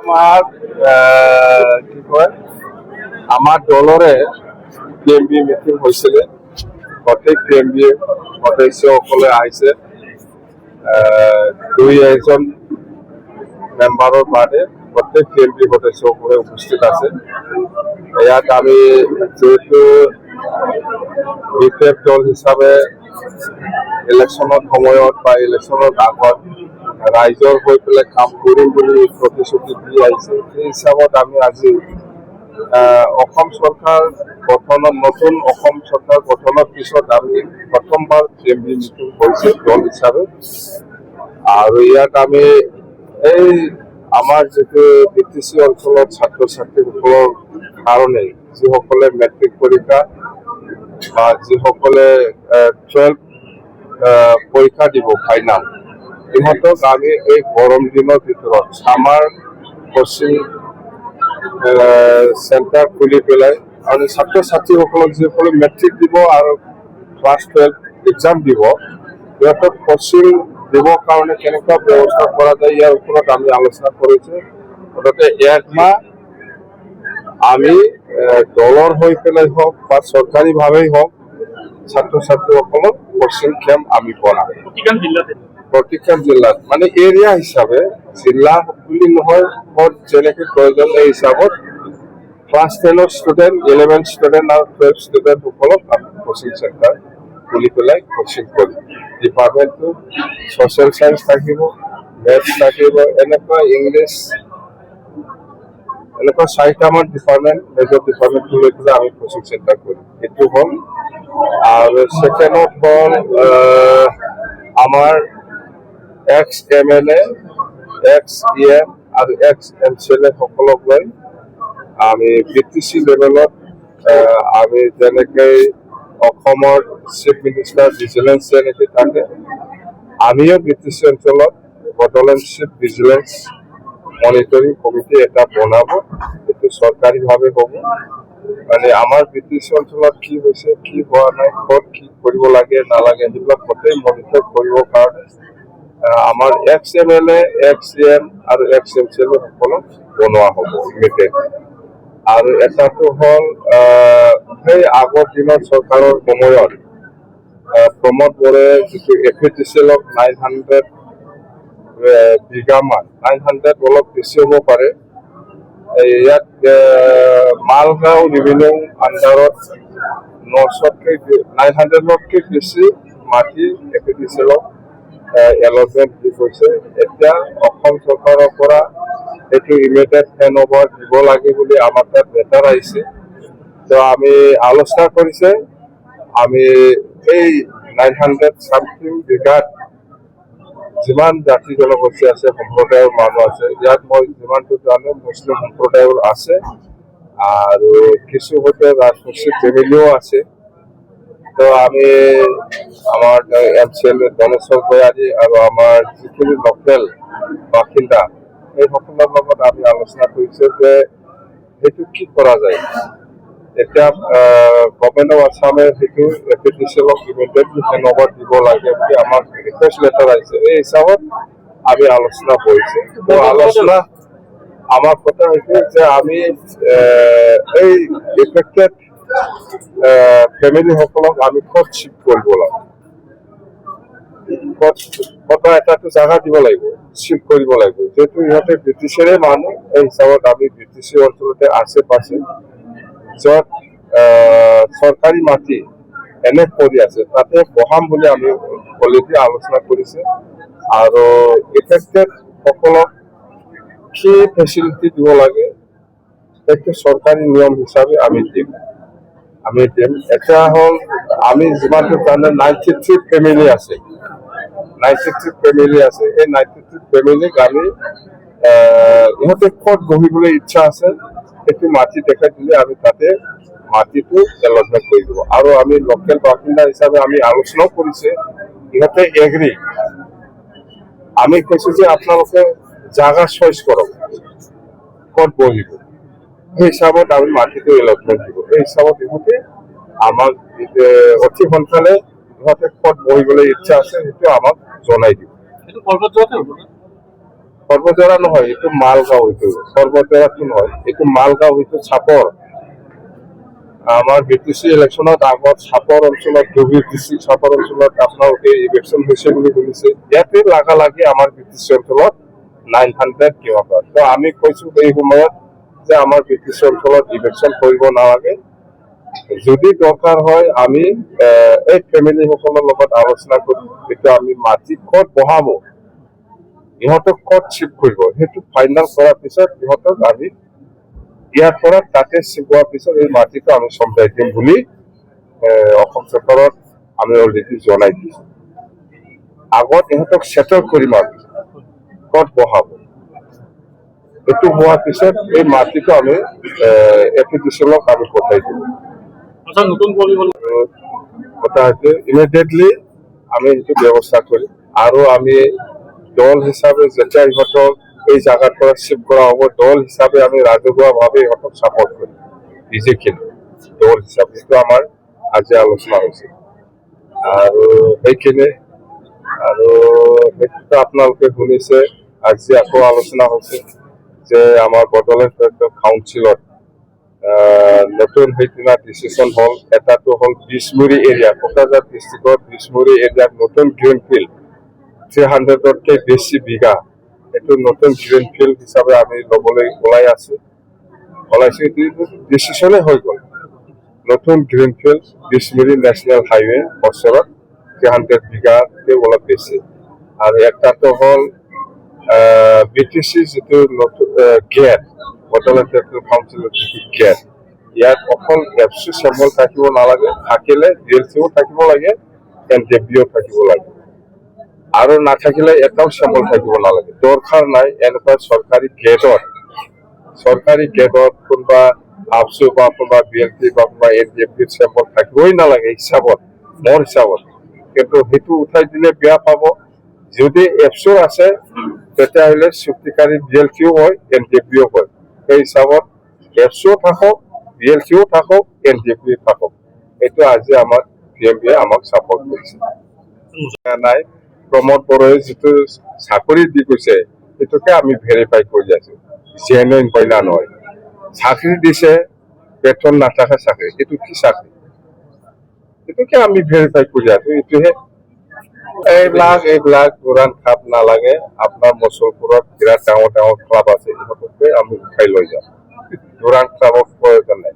আমাৰ কি কয় আমাৰ দলৰে PMB মিটিং হৈছিলে। প্ৰত্যেক PMB সদস্যসকলে আহিছে। দুই এজন মেম্বাৰৰ বাদে প্ৰত্যেক PMB সদস্যসকলে উপস্থিত আছে। ইয়াত আমি যেহেতু বিশেষ দল হিচাপে ইলেকশ্যনৰ সময়ত বা ইলেকশ্যনৰ আগত ৰাইজৰ হৈ পেলাই কাম কৰিম বুলি প্ৰতিশ্ৰুতি দি আহিছে। সেই হিচাপত আমি আজি অসম চৰকাৰ গঠনৰ নতুন অসম চৰকাৰ গঠনৰ পিছত আমি প্ৰথমবাৰ PMB মিটিং কৰিছে দল হিচাপে। আৰু ইয়াত আমি এই আমাৰ যিটো BTC অঞ্চলত ছাত্ৰ ছাত্ৰীসকলৰ কাৰণে যিসকলে মেট্ৰিক পৰীক্ষা বা যিসকলে 12 পৰীক্ষা দিব ফাইনাল, ইহঁতক আমি এই গৰম দিনৰ ভিতৰত ছামাৰ কোচিং চেণ্টাৰ খুলি পেলাই আৰু ছাত্ৰ ছাত্ৰীসকলক যিসকলে মেট্ৰিক দিব আৰু ক্লাছ 12 এক্সাম দিব, সিহঁতক কোচিং দিবৰ কাৰণে কেনেকুৱা ব্যৱস্থা কৰা যায় ইয়াৰ ওপৰত আমি আলোচনা কৰিছোঁ। মুঠতে 1 মাহ আমি দলৰ হৈ পেলাই হওক বা চৰকাৰীভাৱেই হওক ছাত্ৰ ছাত্ৰীসকলক কোচিং কেম্প আমি কৰাম প্ৰতিখন জিলাত, মানে এৰিয়া হিচাপে, জিলা বুলি নহয়, ক'ত যেনেকৈ প্ৰয়োজন এই হিচাপত ক্লাছ 10ৰ ষ্টুডেণ্ট, 11 ষ্টুডেণ্ট আৰু 12 ষ্টুডেণ্টসকলক আমি কোচিং চেণ্টাৰ খুলি পেলাই কোচিং কৰিম। ডিপাৰ্টমেণ্টটো ছ'চিয়েল চায়েন্স থাকিব, মেথছ থাকিব, এনেকুৱা ইংলিছ, এনেকুৱা 4টামান ডিপাৰ্টমেণ্ট, মেজৰ ডিপাৰ্টমেণ্টটো লৈ পেলাই আমি কোচিং চেণ্টাৰ কৰিম। এইটো হ'ল। আৰু ছেকেণ্ডত হ'ল আমাৰ এক্স MLA, এক্স EM আৰু এক্স MCLA সকলক লৈ আমি BTC লেভেলত আমি যেনেকৈ অসমৰ চিফ মিনিষ্টাৰ ভিজিলেন্স যেনেকৈ থাকে, আমিও BTC অঞ্চলত বডোলেণ্ড ভিজিলেন্স মনিটৰিং কমিটি এটা বনাব। এইটো চৰকাৰীভাৱে হ'ব। মানে আমাৰ BTC অঞ্চলত কি হৈছে, কি হোৱা নাই, ক'ত কি কৰিব লাগে নালাগে, সেইবিলাক গোটেই মনিটৰ কৰিবৰ কাৰণে আমাৰ এক্স MLA, এক্স EM আৰু এক্স MCLA সকলক বনোৱা হ'ব ইমিডিয়েটলি। আৰু এটাটো হ'ল সেই আগৰ দিনৰ চৰকাৰৰ সময়ত প্ৰমোদ বড়োৱে যিটো APTCLক 900 বিঘামান, 900 অলপ বেছি হ'ব পাৰে, ইয়াত মালগাঁও ৰেভিনিউ আণ্ডাৰত 900তকৈ বেছি মাটি APTCLক এলটমেণ্ট দি গৈছে। এতিয়া অসম চৰকাৰৰ পৰা এইটো ইমিডিয়েট হেণ্ড অভাৰ দিব লাগে বুলি আমাৰ তাত লেটাৰ আহিছে। তো আমি আলোচনা কৰিছে, আমি এই 900 চামথিং বিঘাত যিমান জাতি জনগোষ্ঠী আছে, সম্প্ৰদায়ৰ মানুহ আছে, ইয়াত মই যিমানটো জানো মুছলিম সম্প্ৰদায়ৰ আছে আৰু কিছু হয়তো ৰাজবংশী ফেমিলিও আছে। তো আমি আমাৰ MCLA ধনেশ্বৰ ভূঞানী আৰু আমাৰ যিখিনি লোকেল বাসিন্দা সেইসকলৰ লগত আমি আলোচনা কৰিছোঁ যে সেইটো কি কৰা যায়। এতিয়া গভৰ্ণমেণ্ট অফ আছামে সেইটো APTCLক ইমিডিয়েটলি হেণ্ড অভাৰ দিব লাগে বুলি আমাক ৰিকুৱেষ্ট লেটাৰ আহিছে। এই হিচাপত আমি আলোচনা কৰিছোঁ। তো আলোচনা আমাৰ কথা হৈছে যে আমি এই এফেক্টেড ফেমিলিসকলক আমি ক'ত শ্বিফ্ট কৰিব লাগে, ক'ত এটাটো জাগা দিব লাগিব, শ্বিফ্ট কৰিব লাগিব। যিহেতু ইহঁতে BTCৰে মানুহ, এই হিচাপত আমি BTC অঞ্চলতে আছে পাছে য'ত চৰকাৰী মাটি এনে পৰি আছে তাতে বহাম বুলি আমি অলৰেডি আলোচনা কৰিছে। আৰু এফেক্টেড সকলক কি ফেচিলিটি দিব লাগে সেইটো চৰকাৰী নিয়ম হিচাপে আমি দিম। এটা হ'ল আমি যিমানটো জানো 93 ফেমিলি আছে, 93 ফেমিলি আছে। এই 93 ফেমিলিক আমি ইহঁতে ক'ত বহিবলৈ ইচ্ছা আছে সেইটো মাটি দেখাই দিলে আমি তাতে মাটিটো এলটমেণ্ট কৰি দিব। আৰু আমি লোকেল বাসিন্দা হিচাপে আমি আলোচনাও কৰিছে, ইহঁতে এগ্ৰি। আমি কৈছোঁ যে আপোনালোকে জাগা চইচ কৰক ক'ত বহিব, সেই হিচাপত আমি মাটিটো এলটমেণ্ট দিব। এই হিচাপত ইহঁতে আমাক অতি সোনকালে ইহঁতে ক'ত বহিবলৈ ইচ্ছা আছে সেইটো আমাক জনাই দিব। সর্বজোড়া নহয়, এইটো মালগাঁও, এইটো সর্বজোড়াটো নহয়, এইটো মালগাঁও, এইটো চাপৰ। আমাৰ বিটিচি ইলেকশ্যনত আগত চাপৰ অঞ্চলত WTC চাপৰ অঞ্চলত আপোনালোকে ইলেকশ্যন হৈছে বুলি শুনিছে। ইয়াতে লাগালাগি আমাৰ বিটিচি অঞ্চলত 900 কিলোমিটাৰ। তো আমি কৈছো এই সময়ত যে আমাৰ বিটিচি অঞ্চলত ইলেকশ্যন কৰিব নালাগে। যদি দৰকাৰ হয় আমি এই ফেমিলি সকলৰ লগত আলোচনা কৰি এতিয়া আমি মাটি ক'ত বহাব, ইহঁতক ক'ত চিফ্ট কৰিব, সেইটো ফাইনেল কৰাৰ পিছত ইহঁতক আমি ইয়াৰ পৰা তাতে চিফ্ট হোৱাৰ পিছত এই মাটিটো আমি চম্ভাই দিম বুলি অসম চৰকাৰত আমি অলৰেডি জনাই দিছো। আগত ইহঁতক চেটেল কৰিম আমি ক'ত বহাব। এইটো হোৱাৰ পিছত এই মাটিটো আমি এপ্লিকেশ্যনক আমি পঠাই দিম। কথা হৈছে ইমিডিয়েটলি আমি সেইটো ব্যৱস্থা কৰিম। আৰু আমি দল হিচাপে যেতিয়া ইহঁতক এই জাগাৰ পৰা চিফ্ট কৰা হ'ব, দল হিচাপে আমি ৰাজহুৱাভাৱে ইহঁতক ছাপৰ্ট কৰিম। বিজেপিৰ দল হিচাপে এইটো আমাৰ আজি আলোচনা হৈছে। আৰু সেইখিনি আৰু সেইটোতো আপোনালোকে শুনিছে, আজি আকৌ আলোচনা হৈছে যে আমাৰ বড়োলেণ্ড কাউন্সিলত নতুন সেইদিনা ডিচিশ্যন হ'ল। এটাটো হ'ল বিছমুৰী এৰিয়া, কোকৰাঝাৰ ডিষ্ট্ৰিক্টৰ বিছমুৰী এৰিয়াত নতুন গ্ৰীণ ফিল্ড 300তকৈ বেছি বিঘা, এইটো নতুন গ্ৰীণ ফিল্ড হিচাপে আমি ল'বলৈ ওলাইছো। এইটো ডিচিশ্যনে হৈ গ'ল। নতুন গ্ৰীণ ফিল্ড বিছমুৰী নেশ্যনেল হাইৱে ওচৰত 300 বিঘাতকৈ অলপ বেছি। আৰু একটাটো হ'ল বিটিচি যিটো নতুন গেট, বড়োলেণ্ড কাউন্সিলৰ যিটো গেট, ইয়াত অকল এফচি চেম্বল থাকিব নালাগে, থাকিলে DLCও থাকিব লাগে, NJBও থাকিব লাগে। আৰু নাথাকিলে এটাও চেম্বল থাকিব নালাগে, দৰকাৰ নাই। এনেকুৱা চৰকাৰী গেটত কোনোবা আফচু বা কোনোবা BLC বা কোনোবা NJBৰ চেম্বল থাকিবই নালাগে হিচাপত, মোৰ হিচাপত। কিন্তু সেইটো উঠাই দিলে বেয়া পাব। যদি এফচু আছে তেতিয়াহ'লে চুক্তিকাৰী BLCও হয়, NJBও হয়। সেই হিচাপত এফচুও থাকক, BLCও থাকক, NJBও থাকক। এইটো আজি আমাৰ PMBয়ে আমাক ছাপৰ্ট কৰিছে। নাই, প্ৰমোদ বড়োৱে যিটো চাকৰি দি গৈছে সেইটোকে আমি ভেৰিফাই কৰি আছো, জেনুইন কইনা নহয়। চাকৰি দিছে, বেতন নাথাকে চাকৰি, এইটো কি চাকৰি, এইটোকে আমি ভেৰিফাই কৰি আছো। এইটোহে এইবিলাক উৰাণ খাপ নালাগে। আপোনাৰ মুছলপুৰত বিৰাট ডাঙৰ ডাঙৰ ক্লাব আছে, ইহঁতকে আমি উঠাই লৈ যাম। উৰাণ খাপৰ প্ৰয়োজন নাই।